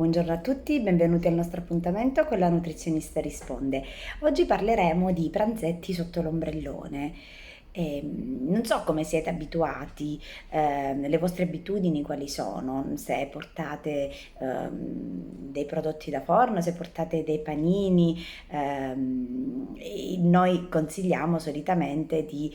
Buongiorno a tutti, benvenuti al nostro appuntamento con la nutrizionista risponde. Oggi parleremo di pranzetti sotto l'ombrellone. Non so come siete abituati, le vostre abitudini quali sono, se portate dei prodotti da forno, se portate dei panini. E noi consigliamo solitamente di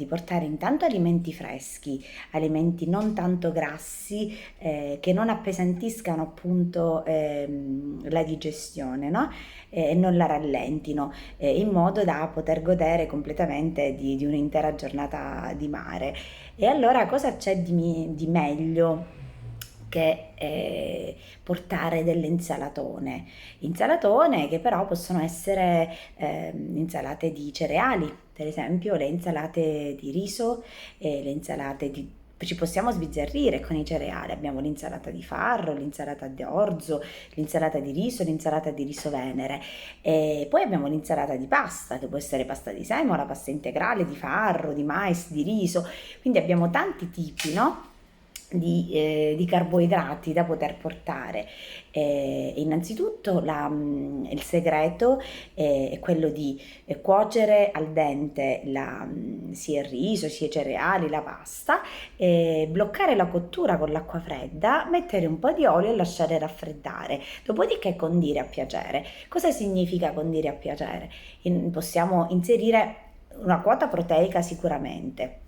portare intanto alimenti freschi, alimenti non tanto grassi, che non appesantiscano appunto la digestione, no? E non la rallentino, in modo da poter godere completamente di un'intera giornata di mare. E allora cosa c'è di meglio che portare delle insalatone che però possono essere insalate di cereali, per esempio le insalate di riso, le insalate di ci possiamo sbizzarrire con i cereali, abbiamo l'insalata di farro, l'insalata di orzo, l'insalata di riso venere, e poi abbiamo l'insalata di pasta, che può essere pasta di semola, pasta integrale, di farro, di mais, di riso, quindi abbiamo tanti tipi, no? Di carboidrati da poter portare. Innanzitutto il segreto è quello di cuocere al dente sia il riso, sia i cereali, la pasta, bloccare la cottura con l'acqua fredda, mettere un po' di olio e lasciare raffreddare. Dopodiché condire a piacere. Cosa significa condire a piacere? Possiamo inserire una quota proteica sicuramente.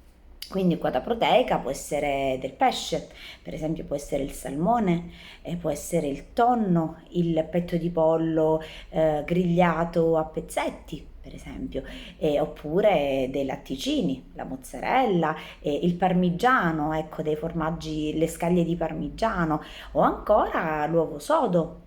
Quindi quota proteica può essere del pesce, per esempio può essere il salmone, può essere il tonno, il petto di pollo grigliato a pezzetti, per esempio, oppure dei latticini, la mozzarella, il parmigiano, ecco, dei formaggi, le scaglie di parmigiano, o ancora l'uovo sodo.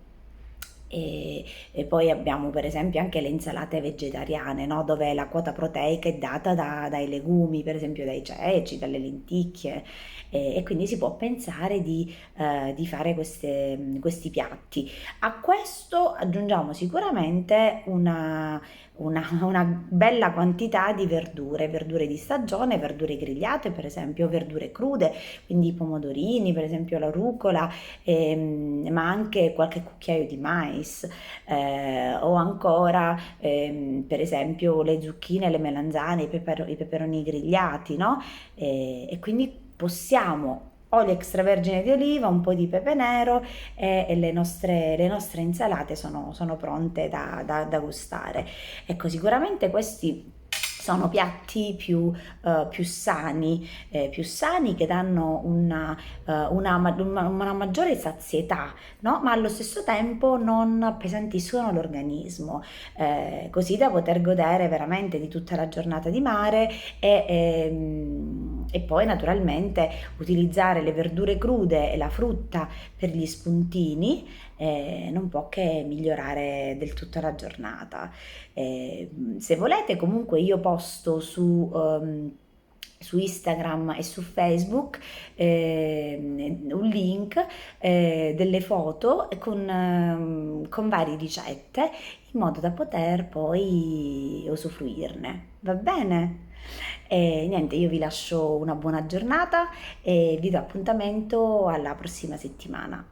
E poi abbiamo per esempio anche le insalate vegetariane, no? Dove la quota proteica è data dai legumi, per esempio dai ceci, dalle lenticchie, e quindi si può pensare di fare questi piatti. A questo aggiungiamo sicuramente una bella quantità di verdure di stagione, verdure grigliate per esempio, verdure crude, quindi i pomodorini, per esempio la rucola, ma anche qualche cucchiaio di mais, o ancora per esempio le zucchine, le melanzane, i peperoni grigliati, no? E quindi possiamo olio extravergine di oliva, un po' di pepe nero e le nostre insalate sono pronte da gustare. Ecco, sicuramente questi sono piatti più sani che danno una maggiore sazietà, no? Ma allo stesso tempo non appesantiscono l'organismo, così da poter godere veramente di tutta la giornata di mare e poi naturalmente utilizzare le verdure crude e la frutta per gli spuntini non può che migliorare del tutto la giornata. Se volete, comunque io posto su Instagram e su Facebook un link, delle foto con varie ricette in modo da poter poi usufruirne. Va bene? E niente, io vi lascio una buona giornata e vi do appuntamento alla prossima settimana.